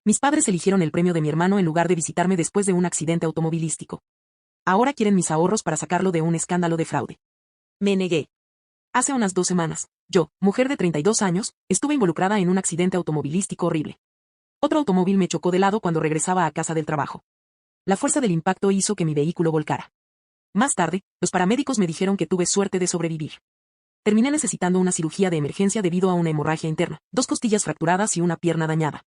Mis padres eligieron el premio de mi hermano en lugar de visitarme después de un accidente automovilístico. Ahora quieren mis ahorros para sacarlo de un escándalo de fraude. Me negué. Hace unas 2 semanas, yo, mujer de 32 años, estuve involucrada en un accidente automovilístico horrible. Otro automóvil me chocó de lado cuando regresaba a casa del trabajo. La fuerza del impacto hizo que mi vehículo volcara. Más tarde, los paramédicos me dijeron que tuve suerte de sobrevivir. Terminé necesitando una cirugía de emergencia debido a una hemorragia interna, 2 costillas fracturadas y una pierna dañada.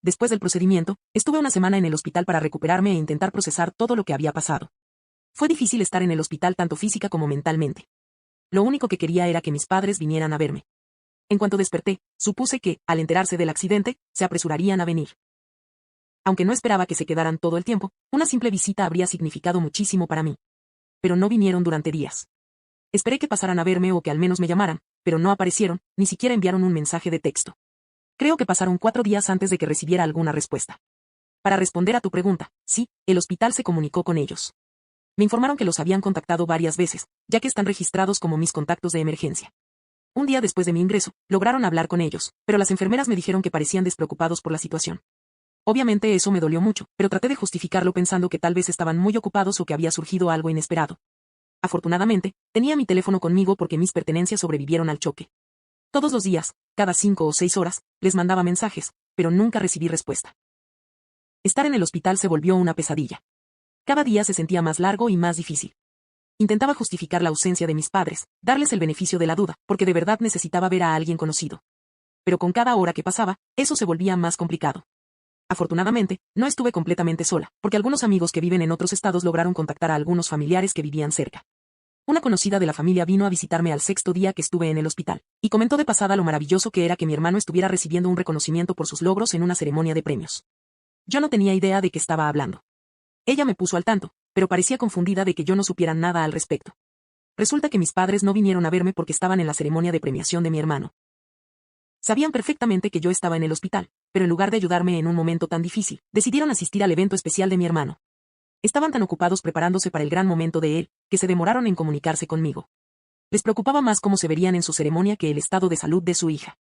Después del procedimiento, estuve una semana en el hospital para recuperarme e intentar procesar todo lo que había pasado. Fue difícil estar en el hospital tanto física como mentalmente. Lo único que quería era que mis padres vinieran a verme. En cuanto desperté, supuse que, al enterarse del accidente, se apresurarían a venir. Aunque no esperaba que se quedaran todo el tiempo, una simple visita habría significado muchísimo para mí. Pero no vinieron durante días. Esperé que pasaran a verme o que al menos me llamaran, pero no aparecieron, ni siquiera enviaron un mensaje de texto. Creo que pasaron 4 días antes de que recibiera alguna respuesta. Para responder a tu pregunta, sí, el hospital se comunicó con ellos. Me informaron que los habían contactado varias veces, ya que están registrados como mis contactos de emergencia. Un día después de mi ingreso, lograron hablar con ellos, pero las enfermeras me dijeron que parecían despreocupados por la situación. Obviamente eso me dolió mucho, pero traté de justificarlo pensando que tal vez estaban muy ocupados o que había surgido algo inesperado. Afortunadamente, tenía mi teléfono conmigo porque mis pertenencias sobrevivieron al choque. Todos los días, cada 5 o 6 horas, les mandaba mensajes, pero nunca recibí respuesta. Estar en el hospital se volvió una pesadilla. Cada día se sentía más largo y más difícil. Intentaba justificar la ausencia de mis padres, darles el beneficio de la duda, porque de verdad necesitaba ver a alguien conocido. Pero con cada hora que pasaba, eso se volvía más complicado. Afortunadamente, no estuve completamente sola, porque algunos amigos que viven en otros estados lograron contactar a algunos familiares que vivían cerca. Una conocida de la familia vino a visitarme al 6º día que estuve en el hospital, y comentó de pasada lo maravilloso que era que mi hermano estuviera recibiendo un reconocimiento por sus logros en una ceremonia de premios. Yo no tenía idea de qué estaba hablando. Ella me puso al tanto, pero parecía confundida de que yo no supiera nada al respecto. Resulta que mis padres no vinieron a verme porque estaban en la ceremonia de premiación de mi hermano. Sabían perfectamente que yo estaba en el hospital, pero en lugar de ayudarme en un momento tan difícil, decidieron asistir al evento especial de mi hermano. Estaban tan ocupados preparándose para el gran momento de él, que se demoraron en comunicarse conmigo. Les preocupaba más cómo se verían en su ceremonia que el estado de salud de su hija.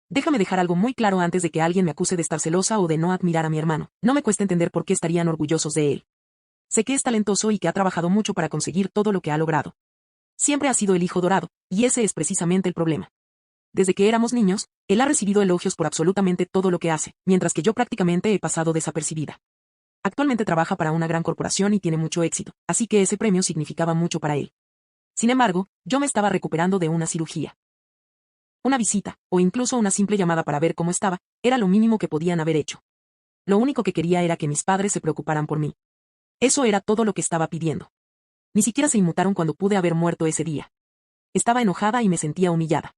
Déjame dejar algo muy claro antes de que alguien me acuse de estar celosa o de no admirar a mi hermano. No me cuesta entender por qué estarían orgullosos de él. Sé que es talentoso y que ha trabajado mucho para conseguir todo lo que ha logrado. Siempre ha sido el hijo dorado, y ese es precisamente el problema. Desde que éramos niños, él ha recibido elogios por absolutamente todo lo que hace, mientras que yo prácticamente he pasado desapercibida. Actualmente trabaja para una gran corporación y tiene mucho éxito, así que ese premio significaba mucho para él. Sin embargo, yo me estaba recuperando de una cirugía. Una visita, o incluso una simple llamada para ver cómo estaba, era lo mínimo que podían haber hecho. Lo único que quería era que mis padres se preocuparan por mí. Eso era todo lo que estaba pidiendo. Ni siquiera se inmutaron cuando pude haber muerto ese día. Estaba enojada y me sentía humillada.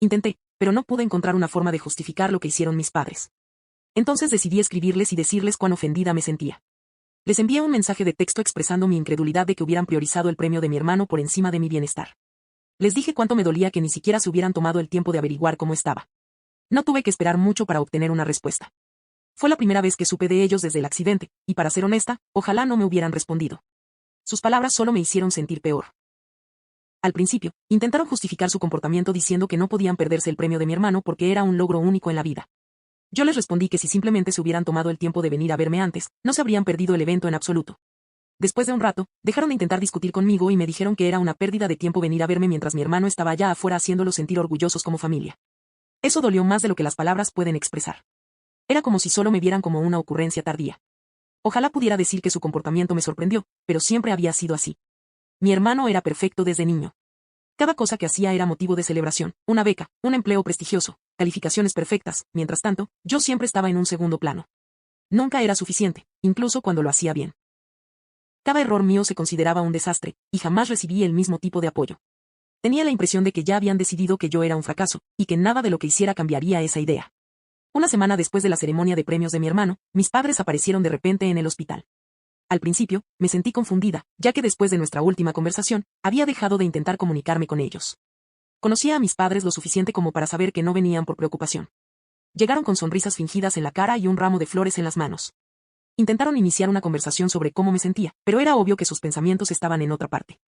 Intenté, pero no pude encontrar una forma de justificar lo que hicieron mis padres. Entonces decidí escribirles y decirles cuán ofendida me sentía. Les envié un mensaje de texto expresando mi incredulidad de que hubieran priorizado el premio de mi hermano por encima de mi bienestar. Les dije cuánto me dolía que ni siquiera se hubieran tomado el tiempo de averiguar cómo estaba. No tuve que esperar mucho para obtener una respuesta. Fue la primera vez que supe de ellos desde el accidente, y para ser honesta, ojalá no me hubieran respondido. Sus palabras solo me hicieron sentir peor. Al principio, intentaron justificar su comportamiento diciendo que no podían perderse el premio de mi hermano porque era un logro único en la vida. Yo les respondí que si simplemente se hubieran tomado el tiempo de venir a verme antes, no se habrían perdido el evento en absoluto. Después de un rato, dejaron de intentar discutir conmigo y me dijeron que era una pérdida de tiempo venir a verme mientras mi hermano estaba allá afuera haciéndolos sentir orgullosos como familia. Eso dolió más de lo que las palabras pueden expresar. Era como si solo me vieran como una ocurrencia tardía. Ojalá pudiera decir que su comportamiento me sorprendió, pero siempre había sido así. Mi hermano era perfecto desde niño. Cada cosa que hacía era motivo de celebración, una beca, un empleo prestigioso, calificaciones perfectas. Mientras tanto, yo siempre estaba en un segundo plano. Nunca era suficiente, incluso cuando lo hacía bien. Cada error mío se consideraba un desastre, y jamás recibí el mismo tipo de apoyo. Tenía la impresión de que ya habían decidido que yo era un fracaso, y que nada de lo que hiciera cambiaría esa idea. Una semana después de la ceremonia de premios de mi hermano, mis padres aparecieron de repente en el hospital. Al principio, me sentí confundida, ya que después de nuestra última conversación, había dejado de intentar comunicarme con ellos. Conocía a mis padres lo suficiente como para saber que no venían por preocupación. Llegaron con sonrisas fingidas en la cara y un ramo de flores en las manos. Intentaron iniciar una conversación sobre cómo me sentía, pero era obvio que sus pensamientos estaban en otra parte.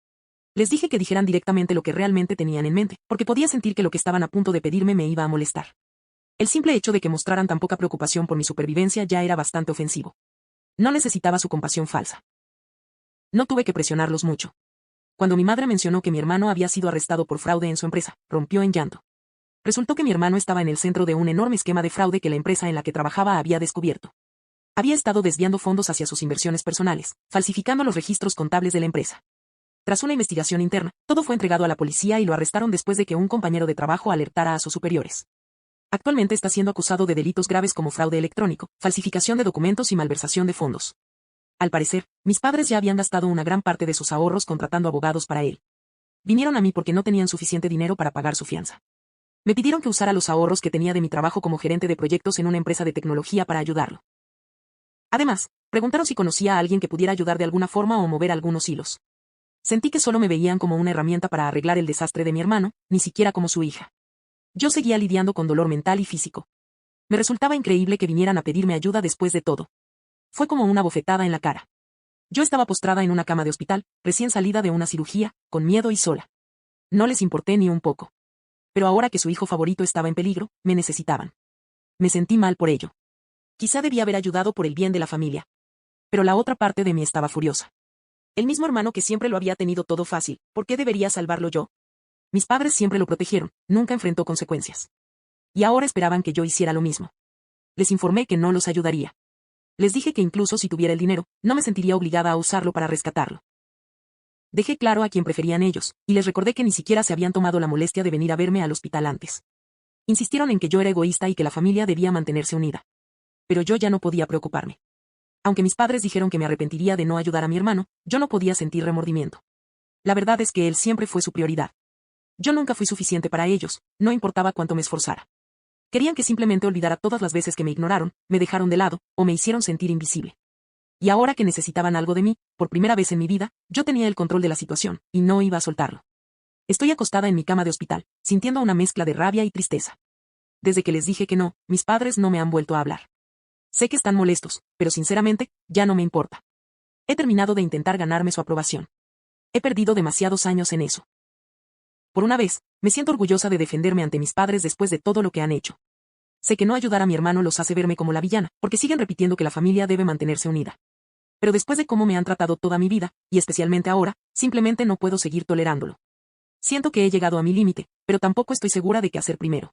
Les dije que dijeran directamente lo que realmente tenían en mente, porque podía sentir que lo que estaban a punto de pedirme me iba a molestar. El simple hecho de que mostraran tan poca preocupación por mi supervivencia ya era bastante ofensivo. No necesitaba su compasión falsa. No tuve que presionarlos mucho. Cuando mi madre mencionó que mi hermano había sido arrestado por fraude en su empresa, rompió en llanto. Resultó que mi hermano estaba en el centro de un enorme esquema de fraude que la empresa en la que trabajaba había descubierto. Había estado desviando fondos hacia sus inversiones personales, falsificando los registros contables de la empresa. Tras una investigación interna, todo fue entregado a la policía y lo arrestaron después de que un compañero de trabajo alertara a sus superiores. Actualmente está siendo acusado de delitos graves como fraude electrónico, falsificación de documentos y malversación de fondos. Al parecer, mis padres ya habían gastado una gran parte de sus ahorros contratando abogados para él. Vinieron a mí porque no tenían suficiente dinero para pagar su fianza. Me pidieron que usara los ahorros que tenía de mi trabajo como gerente de proyectos en una empresa de tecnología para ayudarlo. Además, preguntaron si conocía a alguien que pudiera ayudar de alguna forma o mover algunos hilos. Sentí que solo me veían como una herramienta para arreglar el desastre de mi hermano, ni siquiera como su hija. Yo seguía lidiando con dolor mental y físico. Me resultaba increíble que vinieran a pedirme ayuda después de todo. Fue como una bofetada en la cara. Yo estaba postrada en una cama de hospital, recién salida de una cirugía, con miedo y sola. No les importé ni un poco. Pero ahora que su hijo favorito estaba en peligro, me necesitaban. Me sentí mal por ello. Quizá debía haber ayudado por el bien de la familia. Pero la otra parte de mí estaba furiosa. El mismo hermano que siempre lo había tenido todo fácil, ¿por qué debería salvarlo yo? Mis padres siempre lo protegieron, nunca enfrentó consecuencias. Y ahora esperaban que yo hiciera lo mismo. Les informé que no los ayudaría. Les dije que incluso si tuviera el dinero, no me sentiría obligada a usarlo para rescatarlo. Dejé claro a quién preferían ellos, y les recordé que ni siquiera se habían tomado la molestia de venir a verme al hospital antes. Insistieron en que yo era egoísta y que la familia debía mantenerse unida. Pero yo ya no podía preocuparme. Aunque mis padres dijeron que me arrepentiría de no ayudar a mi hermano, yo no podía sentir remordimiento. La verdad es que él siempre fue su prioridad. Yo nunca fui suficiente para ellos, no importaba cuánto me esforzara. Querían que simplemente olvidara todas las veces que me ignoraron, me dejaron de lado, o me hicieron sentir invisible. Y ahora que necesitaban algo de mí, por primera vez en mi vida, yo tenía el control de la situación, y no iba a soltarlo. Estoy acostada en mi cama de hospital, sintiendo una mezcla de rabia y tristeza. Desde que les dije que no, mis padres no me han vuelto a hablar. Sé que están molestos, pero sinceramente, ya no me importa. He terminado de intentar ganarme su aprobación. He perdido demasiados años en eso. Por una vez, me siento orgullosa de defenderme ante mis padres después de todo lo que han hecho. Sé que no ayudar a mi hermano los hace verme como la villana, porque siguen repitiendo que la familia debe mantenerse unida. Pero después de cómo me han tratado toda mi vida, y especialmente ahora, simplemente no puedo seguir tolerándolo. Siento que he llegado a mi límite, pero tampoco estoy segura de qué hacer primero.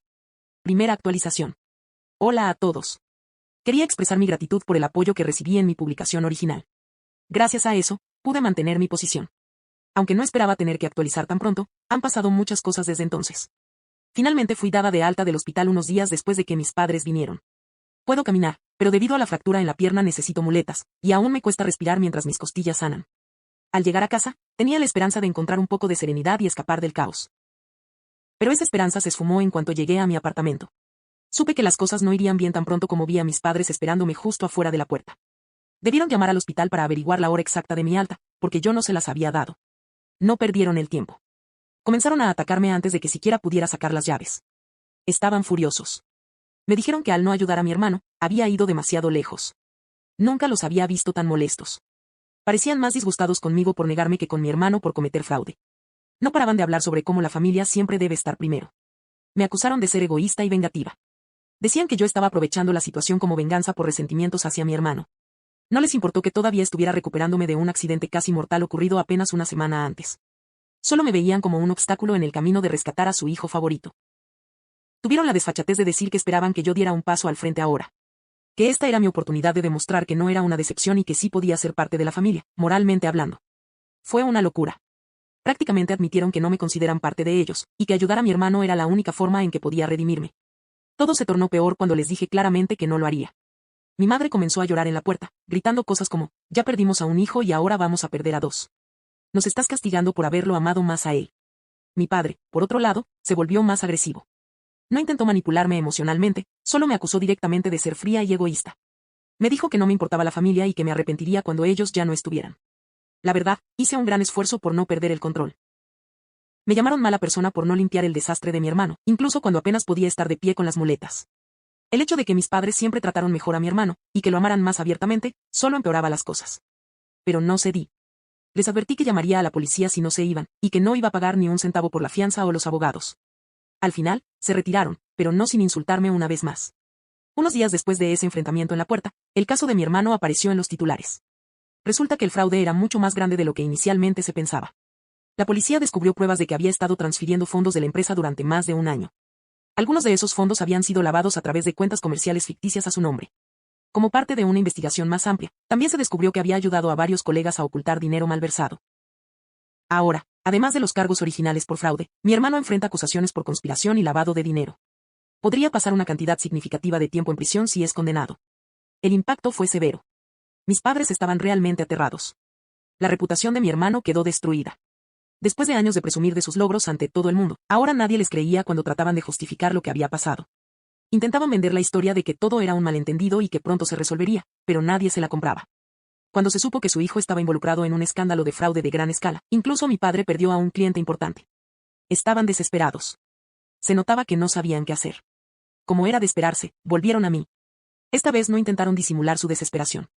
Primera actualización. Hola a todos. Quería expresar mi gratitud por el apoyo que recibí en mi publicación original. Gracias a eso, pude mantener mi posición. Aunque no esperaba tener que actualizar tan pronto, han pasado muchas cosas desde entonces. Finalmente fui dada de alta del hospital unos días después de que mis padres vinieron. Puedo caminar, pero debido a la fractura en la pierna necesito muletas, y aún me cuesta respirar mientras mis costillas sanan. Al llegar a casa, tenía la esperanza de encontrar un poco de serenidad y escapar del caos. Pero esa esperanza se esfumó en cuanto llegué a mi apartamento. Supe que las cosas no irían bien tan pronto como vi a mis padres esperándome justo afuera de la puerta. Debieron llamar al hospital para averiguar la hora exacta de mi alta, porque yo no se las había dado. No perdieron el tiempo. Comenzaron a atacarme antes de que siquiera pudiera sacar las llaves. Estaban furiosos. Me dijeron que al no ayudar a mi hermano, había ido demasiado lejos. Nunca los había visto tan molestos. Parecían más disgustados conmigo por negarme que con mi hermano por cometer fraude. No paraban de hablar sobre cómo la familia siempre debe estar primero. Me acusaron de ser egoísta y vengativa. Decían que yo estaba aprovechando la situación como venganza por resentimientos hacia mi hermano. No les importó que todavía estuviera recuperándome de un accidente casi mortal ocurrido apenas una semana antes. Solo me veían como un obstáculo en el camino de rescatar a su hijo favorito. Tuvieron la desfachatez de decir que esperaban que yo diera un paso al frente ahora. Que esta era mi oportunidad de demostrar que no era una decepción y que sí podía ser parte de la familia, moralmente hablando. Fue una locura. Prácticamente admitieron que no me consideran parte de ellos, y que ayudar a mi hermano era la única forma en que podía redimirme. Todo se tornó peor cuando les dije claramente que no lo haría. Mi madre comenzó a llorar en la puerta, gritando cosas como, ya perdimos a un hijo y ahora vamos a perder a dos. Nos estás castigando por haberlo amado más a él. Mi padre, por otro lado, se volvió más agresivo. No intentó manipularme emocionalmente, solo me acusó directamente de ser fría y egoísta. Me dijo que no me importaba la familia y que me arrepentiría cuando ellos ya no estuvieran. La verdad, hice un gran esfuerzo por no perder el control. Me llamaron mala persona por no limpiar el desastre de mi hermano, incluso cuando apenas podía estar de pie con las muletas. El hecho de que mis padres siempre trataron mejor a mi hermano, y que lo amaran más abiertamente, solo empeoraba las cosas. Pero no cedí. Les advertí que llamaría a la policía si no se iban, y que no iba a pagar ni un centavo por la fianza o los abogados. Al final, se retiraron, pero no sin insultarme una vez más. Unos días después de ese enfrentamiento en la puerta, el caso de mi hermano apareció en los titulares. Resulta que el fraude era mucho más grande de lo que inicialmente se pensaba. La policía descubrió pruebas de que había estado transfiriendo fondos de la empresa durante más de un año. Algunos de esos fondos habían sido lavados a través de cuentas comerciales ficticias a su nombre. Como parte de una investigación más amplia, también se descubrió que había ayudado a varios colegas a ocultar dinero malversado. Ahora, además de los cargos originales por fraude, mi hermano enfrenta acusaciones por conspiración y lavado de dinero. Podría pasar una cantidad significativa de tiempo en prisión si es condenado. El impacto fue severo. Mis padres estaban realmente aterrados. La reputación de mi hermano quedó destruida. Después de años de presumir de sus logros ante todo el mundo, ahora nadie les creía cuando trataban de justificar lo que había pasado. Intentaban vender la historia de que todo era un malentendido y que pronto se resolvería, pero nadie se la compraba. Cuando se supo que su hijo estaba involucrado en un escándalo de fraude de gran escala, incluso mi padre perdió a un cliente importante. Estaban desesperados. Se notaba que no sabían qué hacer. Como era de esperarse, volvieron a mí. Esta vez no intentaron disimular su desesperación.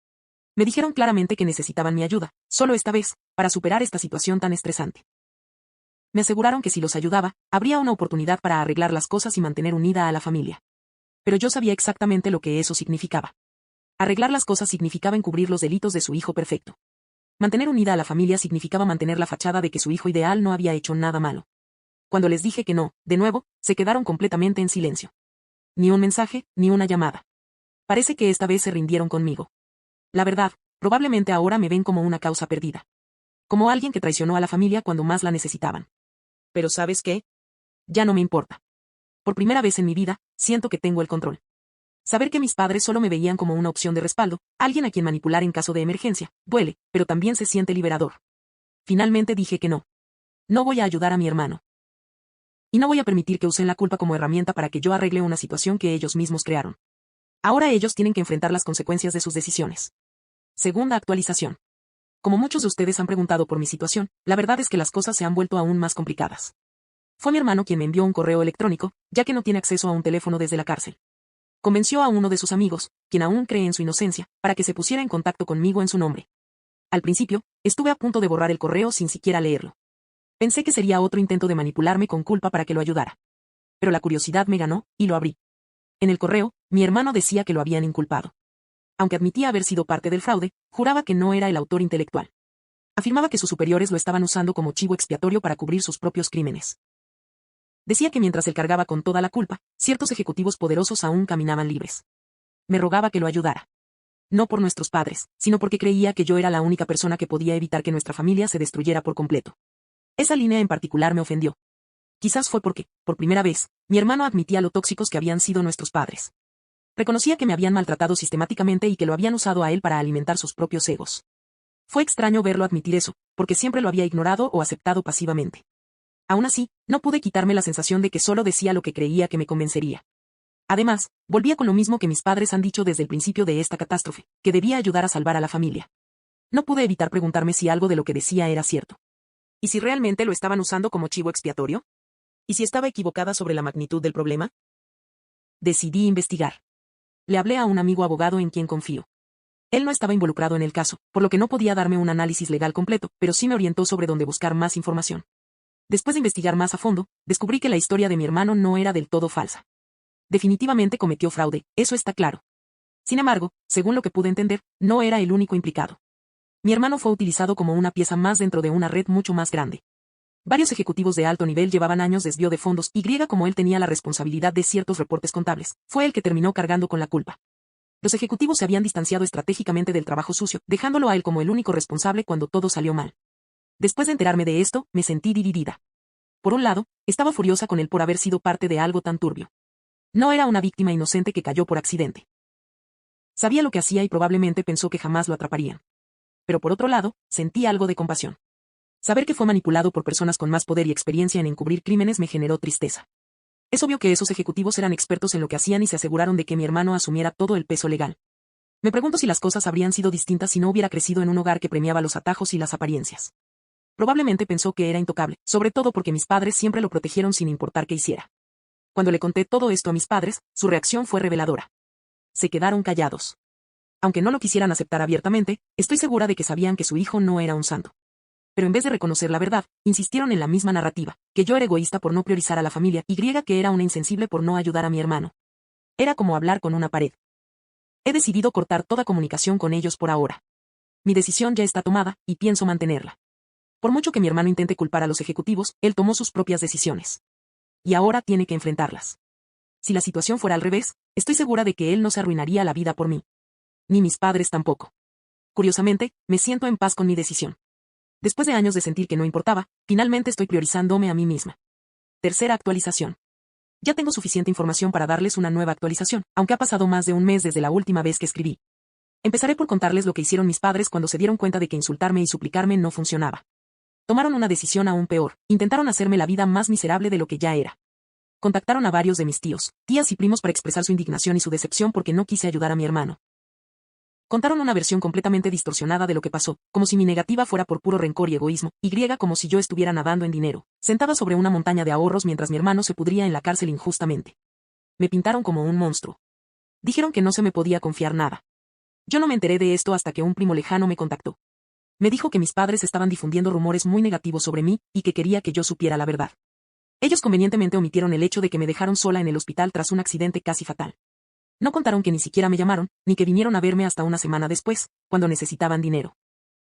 Me dijeron claramente que necesitaban mi ayuda, solo esta vez, para superar esta situación tan estresante. Me aseguraron que si los ayudaba, habría una oportunidad para arreglar las cosas y mantener unida a la familia. Pero yo sabía exactamente lo que eso significaba. Arreglar las cosas significaba encubrir los delitos de su hijo perfecto. Mantener unida a la familia significaba mantener la fachada de que su hijo ideal no había hecho nada malo. Cuando les dije que no, de nuevo, se quedaron completamente en silencio. Ni un mensaje, ni una llamada. Parece que esta vez se rindieron conmigo. La verdad, probablemente ahora me ven como una causa perdida. Como alguien que traicionó a la familia cuando más la necesitaban. Pero ¿sabes qué? Ya no me importa. Por primera vez en mi vida, siento que tengo el control. Saber que mis padres solo me veían como una opción de respaldo, alguien a quien manipular en caso de emergencia, duele, pero también se siente liberador. Finalmente dije que no. No voy a ayudar a mi hermano. Y no voy a permitir que usen la culpa como herramienta para que yo arregle una situación que ellos mismos crearon. Ahora ellos tienen que enfrentar las consecuencias de sus decisiones. Segunda actualización. Como muchos de ustedes han preguntado por mi situación, la verdad es que las cosas se han vuelto aún más complicadas. Fue mi hermano quien me envió un correo electrónico, ya que no tiene acceso a un teléfono desde la cárcel. Convenció a uno de sus amigos, quien aún cree en su inocencia, para que se pusiera en contacto conmigo en su nombre. Al principio, estuve a punto de borrar el correo sin siquiera leerlo. Pensé que sería otro intento de manipularme con culpa para que lo ayudara. Pero la curiosidad me ganó, y lo abrí. En el correo, mi hermano decía que lo habían inculpado. Aunque admitía haber sido parte del fraude, juraba que no era el autor intelectual. Afirmaba que sus superiores lo estaban usando como chivo expiatorio para cubrir sus propios crímenes. Decía que mientras él cargaba con toda la culpa, ciertos ejecutivos poderosos aún caminaban libres. Me rogaba que lo ayudara. No por nuestros padres, sino porque creía que yo era la única persona que podía evitar que nuestra familia se destruyera por completo. Esa línea en particular me ofendió. Quizás fue porque, por primera vez, mi hermano admitía lo tóxicos que habían sido nuestros padres. Reconocía que me habían maltratado sistemáticamente y que lo habían usado a él para alimentar sus propios egos. Fue extraño verlo admitir eso, porque siempre lo había ignorado o aceptado pasivamente. Aún así, no pude quitarme la sensación de que solo decía lo que creía que me convencería. Además, volvía con lo mismo que mis padres han dicho desde el principio de esta catástrofe, que debía ayudar a salvar a la familia. No pude evitar preguntarme si algo de lo que decía era cierto. ¿Y si realmente lo estaban usando como chivo expiatorio? ¿Y si estaba equivocada sobre la magnitud del problema? Decidí investigar. Le hablé a un amigo abogado en quien confío. Él no estaba involucrado en el caso, por lo que no podía darme un análisis legal completo, pero sí me orientó sobre dónde buscar más información. Después de investigar más a fondo, descubrí que la historia de mi hermano no era del todo falsa. Definitivamente cometió fraude, eso está claro. Sin embargo, según lo que pude entender, no era el único implicado. Mi hermano fue utilizado como una pieza más dentro de una red mucho más grande. Varios ejecutivos de alto nivel llevaban años desvío de fondos y como él tenía la responsabilidad de ciertos reportes contables, fue el que terminó cargando con la culpa. Los ejecutivos se habían distanciado estratégicamente del trabajo sucio, dejándolo a él como el único responsable cuando todo salió mal. Después de enterarme de esto, me sentí dividida. Por un lado, estaba furiosa con él por haber sido parte de algo tan turbio. No era una víctima inocente que cayó por accidente. Sabía lo que hacía y probablemente pensó que jamás lo atraparían. Pero por otro lado, sentí algo de compasión. Saber que fue manipulado por personas con más poder y experiencia en encubrir crímenes me generó tristeza. Es obvio que esos ejecutivos eran expertos en lo que hacían y se aseguraron de que mi hermano asumiera todo el peso legal. Me pregunto si las cosas habrían sido distintas si no hubiera crecido en un hogar que premiaba los atajos y las apariencias. Probablemente pensó que era intocable, sobre todo porque mis padres siempre lo protegieron sin importar qué hiciera. Cuando le conté todo esto a mis padres, su reacción fue reveladora. Se quedaron callados. Aunque no lo quisieran aceptar abiertamente, estoy segura de que sabían que su hijo no era un santo. pero en vez de reconocer la verdad, insistieron en la misma narrativa, que yo era egoísta por no priorizar a la familia y que era una insensible por no ayudar a mi hermano. Era como hablar con una pared. He decidido cortar toda comunicación con ellos por ahora. Mi decisión ya está tomada, y pienso mantenerla. Por mucho que mi hermano intente culpar a los ejecutivos, él tomó sus propias decisiones. Y ahora tiene que enfrentarlas. Si la situación fuera al revés, estoy segura de que él no se arruinaría la vida por mí. Ni mis padres tampoco. Curiosamente, me siento en paz con mi decisión. Después de años de sentir que no importaba, finalmente estoy priorizándome a mí misma. Tercera actualización. Ya tengo suficiente información para darles una nueva actualización, aunque ha pasado más de un mes desde la última vez que escribí. Empezaré por contarles lo que hicieron mis padres cuando se dieron cuenta de que insultarme y suplicarme no funcionaba. Tomaron una decisión aún peor, intentaron hacerme la vida más miserable de lo que ya era. Contactaron a varios de mis tíos, tías y primos para expresar su indignación y su decepción porque no quise ayudar a mi hermano. Contaron una versión completamente distorsionada de lo que pasó, como si mi negativa fuera por puro rencor y egoísmo, como si yo estuviera nadando en dinero, sentada sobre una montaña de ahorros mientras mi hermano se pudría en la cárcel injustamente. Me pintaron como un monstruo. Dijeron que no se me podía confiar nada. Yo no me enteré de esto hasta que un primo lejano me contactó. Me dijo que mis padres estaban difundiendo rumores muy negativos sobre mí, y que quería que yo supiera la verdad. Ellos convenientemente omitieron el hecho de que me dejaron sola en el hospital tras un accidente casi fatal. No contaron que ni siquiera me llamaron, ni que vinieron a verme hasta una semana después, cuando necesitaban dinero.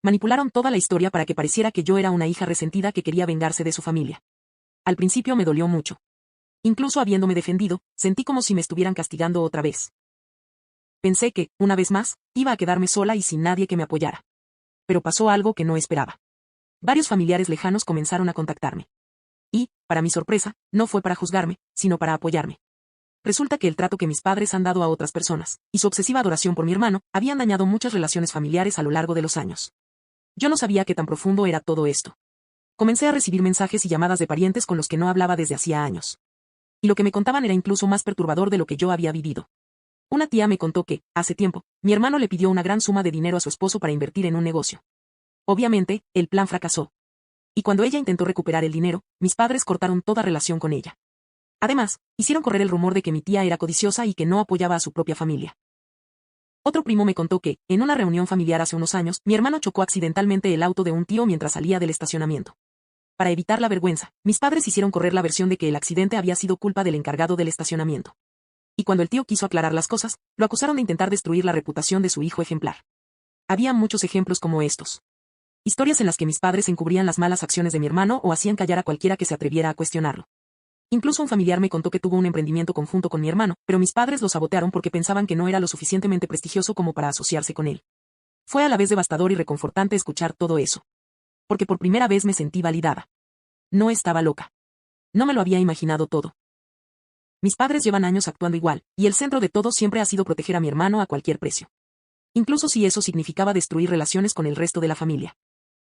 Manipularon toda la historia para que pareciera que yo era una hija resentida que quería vengarse de su familia. Al principio me dolió mucho. Incluso habiéndome defendido, sentí como si me estuvieran castigando otra vez. Pensé que, una vez más, iba a quedarme sola y sin nadie que me apoyara. Pero pasó algo que no esperaba. Varios familiares lejanos comenzaron a contactarme. Y, para mi sorpresa, no fue para juzgarme, sino para apoyarme. Resulta que el trato que mis padres han dado a otras personas, y su obsesiva adoración por mi hermano, habían dañado muchas relaciones familiares a lo largo de los años. Yo no sabía qué tan profundo era todo esto. Comencé a recibir mensajes y llamadas de parientes con los que no hablaba desde hacía años. Y lo que me contaban era incluso más perturbador de lo que yo había vivido. Una tía me contó que, hace tiempo, mi hermano le pidió una gran suma de dinero a su esposo para invertir en un negocio. Obviamente, el plan fracasó. Y cuando ella intentó recuperar el dinero, mis padres cortaron toda relación con ella. Además, hicieron correr el rumor de que mi tía era codiciosa y que no apoyaba a su propia familia. Otro primo me contó que, en una reunión familiar hace unos años, mi hermano chocó accidentalmente el auto de un tío mientras salía del estacionamiento. Para evitar la vergüenza, mis padres hicieron correr la versión de que el accidente había sido culpa del encargado del estacionamiento. Y cuando el tío quiso aclarar las cosas, lo acusaron de intentar destruir la reputación de su hijo ejemplar. Había muchos ejemplos como estos. Historias en las que mis padres encubrían las malas acciones de mi hermano o hacían callar a cualquiera que se atreviera a cuestionarlo. Incluso un familiar me contó que tuvo un emprendimiento conjunto con mi hermano, pero mis padres lo sabotearon porque pensaban que no era lo suficientemente prestigioso como para asociarse con él. Fue a la vez devastador y reconfortante escuchar todo eso. Porque por primera vez me sentí validada. No estaba loca. No me lo había imaginado todo. Mis padres llevan años actuando igual, y el centro de todo siempre ha sido proteger a mi hermano a cualquier precio. Incluso si eso significaba destruir relaciones con el resto de la familia.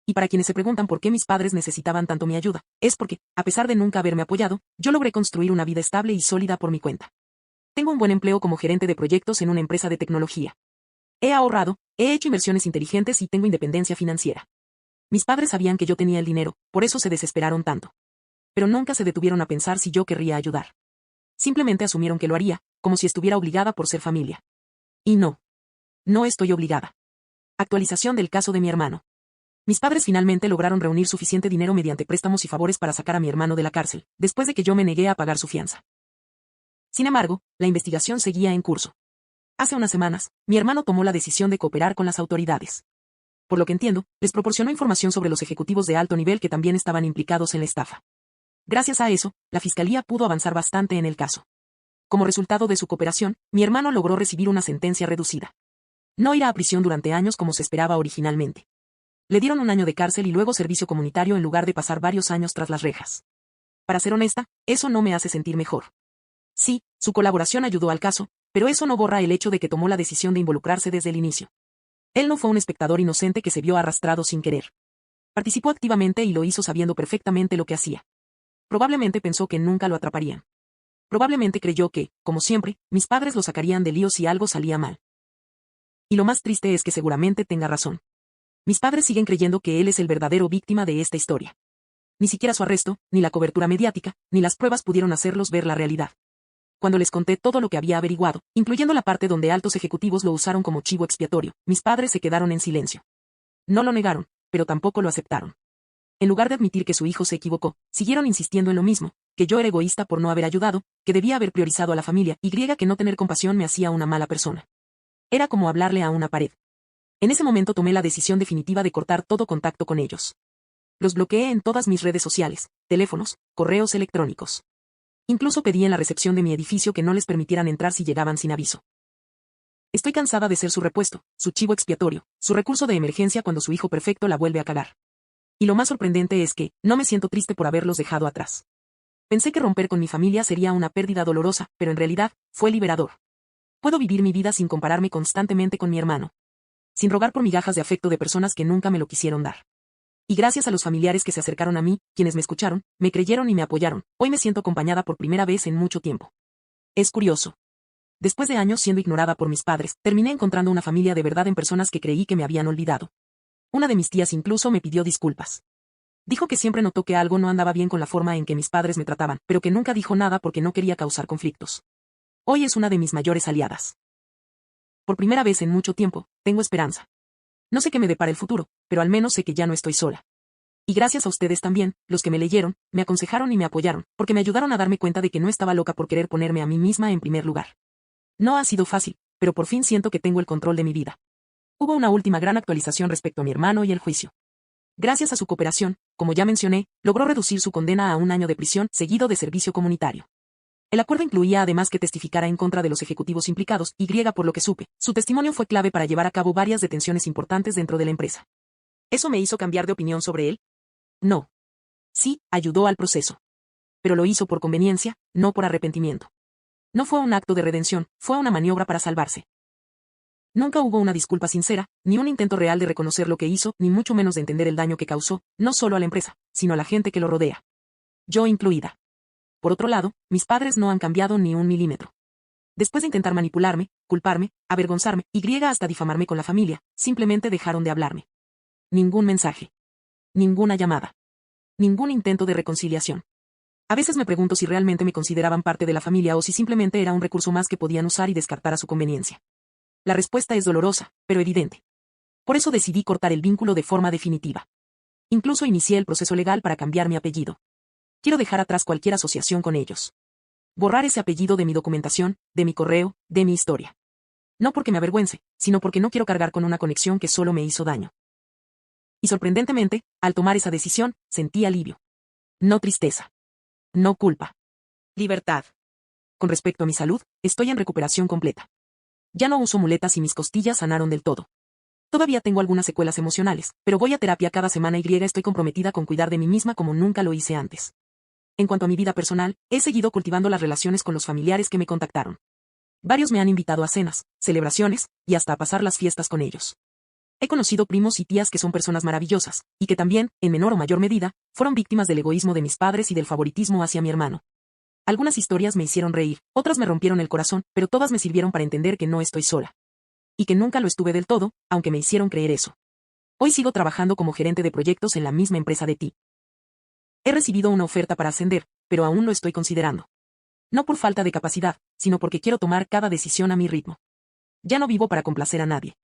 Y para quienes se preguntan por qué mis padres necesitaban tanto mi ayuda, es porque, a pesar de nunca haberme apoyado, yo logré construir una vida estable y sólida por mi cuenta. Tengo un buen empleo como gerente de proyectos en una empresa de tecnología. He ahorrado, he hecho inversiones inteligentes y tengo independencia financiera. Mis padres sabían que yo tenía el dinero, por eso se desesperaron tanto. Pero nunca se detuvieron a pensar si yo querría ayudar. Simplemente asumieron que lo haría, como si estuviera obligada por ser familia. Y no. No estoy obligada. Actualización del caso de mi hermano. Mis padres finalmente lograron reunir suficiente dinero mediante préstamos y favores para sacar a mi hermano de la cárcel, después de que yo me negué a pagar su fianza. Sin embargo, la investigación seguía en curso. Hace unas semanas, mi hermano tomó la decisión de cooperar con las autoridades. Por lo que entiendo, les proporcionó información sobre los ejecutivos de alto nivel que también estaban implicados en la estafa. Gracias a eso, la fiscalía pudo avanzar bastante en el caso. Como resultado de su cooperación, mi hermano logró recibir una sentencia reducida. No irá a prisión durante años como se esperaba originalmente. Le dieron 1 año de cárcel y luego servicio comunitario en lugar de pasar varios años tras las rejas. Para ser honesta, eso no me hace sentir mejor. Sí, su colaboración ayudó al caso, pero eso no borra el hecho de que tomó la decisión de involucrarse desde el inicio. Él no fue un espectador inocente que se vio arrastrado sin querer. Participó activamente y lo hizo sabiendo perfectamente lo que hacía. Probablemente pensó que nunca lo atraparían. Probablemente creyó que, como siempre, mis padres lo sacarían de lío si algo salía mal. Y lo más triste es que seguramente tenga razón. Mis padres siguen creyendo que él es el verdadero víctima de esta historia. Ni siquiera su arresto, ni la cobertura mediática, ni las pruebas pudieron hacerlos ver la realidad. Cuando les conté todo lo que había averiguado, incluyendo la parte donde altos ejecutivos lo usaron como chivo expiatorio, mis padres se quedaron en silencio. No lo negaron, pero tampoco lo aceptaron. en lugar de admitir que su hijo se equivocó, siguieron insistiendo en lo mismo, que yo era egoísta por no haber ayudado, que debía haber priorizado a la familia, y que no tener compasión me hacía una mala persona. Era como hablarle a una pared. En ese momento tomé la decisión definitiva de cortar todo contacto con ellos. Los bloqueé en todas mis redes sociales, teléfonos, correos electrónicos. Incluso pedí en la recepción de mi edificio que no les permitieran entrar si llegaban sin aviso. Estoy cansada de ser su repuesto, su chivo expiatorio, su recurso de emergencia cuando su hijo perfecto la vuelve a cagar. Y lo más sorprendente es que, no me siento triste por haberlos dejado atrás. Pensé que romper con mi familia sería una pérdida dolorosa, pero en realidad, fue liberador. Puedo vivir mi vida sin compararme constantemente con mi hermano. Sin rogar por migajas de afecto de personas que nunca me lo quisieron dar. Y gracias a los familiares que se acercaron a mí, quienes me escucharon, me creyeron y me apoyaron, hoy me siento acompañada por primera vez en mucho tiempo. Es curioso. Después de años siendo ignorada por mis padres, terminé encontrando una familia de verdad en personas que creí que me habían olvidado. Una de mis tías incluso me pidió disculpas. Dijo que siempre notó que algo no andaba bien con la forma en que mis padres me trataban, pero que nunca dijo nada porque no quería causar conflictos. Hoy es una de mis mayores aliadas. Por primera vez en mucho tiempo, tengo esperanza. No sé qué me depara el futuro, pero al menos sé que ya no estoy sola. Y gracias a ustedes también, los que me leyeron, me aconsejaron y me apoyaron, porque me ayudaron a darme cuenta de que no estaba loca por querer ponerme a mí misma en primer lugar. No ha sido fácil, pero por fin siento que tengo el control de mi vida. Hubo una última gran actualización respecto a mi hermano y el juicio. Gracias a su cooperación, como ya mencioné, logró reducir su condena a 1 año de prisión seguido de servicio comunitario. El acuerdo incluía además que testificara en contra de los ejecutivos implicados, y por lo que supe, su testimonio fue clave para llevar a cabo varias detenciones importantes dentro de la empresa. ¿Eso me hizo cambiar de opinión sobre él? No. Sí, ayudó al proceso. Pero lo hizo por conveniencia, no por arrepentimiento. No fue un acto de redención, fue una maniobra para salvarse. Nunca hubo una disculpa sincera, ni un intento real de reconocer lo que hizo, ni mucho menos de entender el daño que causó, no solo a la empresa, sino a la gente que lo rodea. Yo incluida. Por otro lado, mis padres no han cambiado ni 1 milímetro. Después de intentar manipularme, culparme, avergonzarme, y hasta difamarme con la familia, simplemente dejaron de hablarme. Ningún mensaje. Ninguna llamada. Ningún intento de reconciliación. A veces me pregunto si realmente me consideraban parte de la familia o si simplemente era un recurso más que podían usar y descartar a su conveniencia. La respuesta es dolorosa, pero evidente. Por eso decidí cortar el vínculo de forma definitiva. Incluso inicié el proceso legal para cambiar mi apellido. Quiero dejar atrás cualquier asociación con ellos. Borrar ese apellido de mi documentación, de mi correo, de mi historia. No porque me avergüence, sino porque no quiero cargar con una conexión que solo me hizo daño. Y sorprendentemente, al tomar esa decisión, sentí alivio. No tristeza. No culpa. Libertad. Con respecto a mi salud, estoy en recuperación completa. Ya no uso muletas y mis costillas sanaron del todo. Todavía tengo algunas secuelas emocionales, pero voy a terapia cada semana y estoy comprometida con cuidar de mí misma como nunca lo hice antes. En cuanto a mi vida personal, he seguido cultivando las relaciones con los familiares que me contactaron. Varios me han invitado a cenas, celebraciones, y hasta a pasar las fiestas con ellos. He conocido primos y tías que son personas maravillosas, y que también, en menor o mayor medida, fueron víctimas del egoísmo de mis padres y del favoritismo hacia mi hermano. Algunas historias me hicieron reír, otras me rompieron el corazón, pero todas me sirvieron para entender que no estoy sola. Y que nunca lo estuve del todo, aunque me hicieron creer eso. Hoy sigo trabajando como gerente de proyectos en la misma empresa de ti. He recibido una oferta para ascender, pero aún lo estoy considerando. No por falta de capacidad, sino porque quiero tomar cada decisión a mi ritmo. Ya no vivo para complacer a nadie.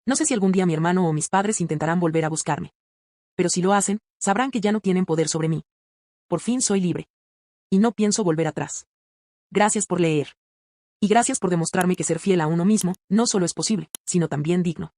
No sé si algún día mi hermano o mis padres intentarán volver a buscarme. Pero si lo hacen, sabrán que ya no tienen poder sobre mí. Por fin soy libre. Y no pienso volver atrás. Gracias por leer. Y gracias por demostrarme que ser fiel a uno mismo, no solo es posible, sino también digno.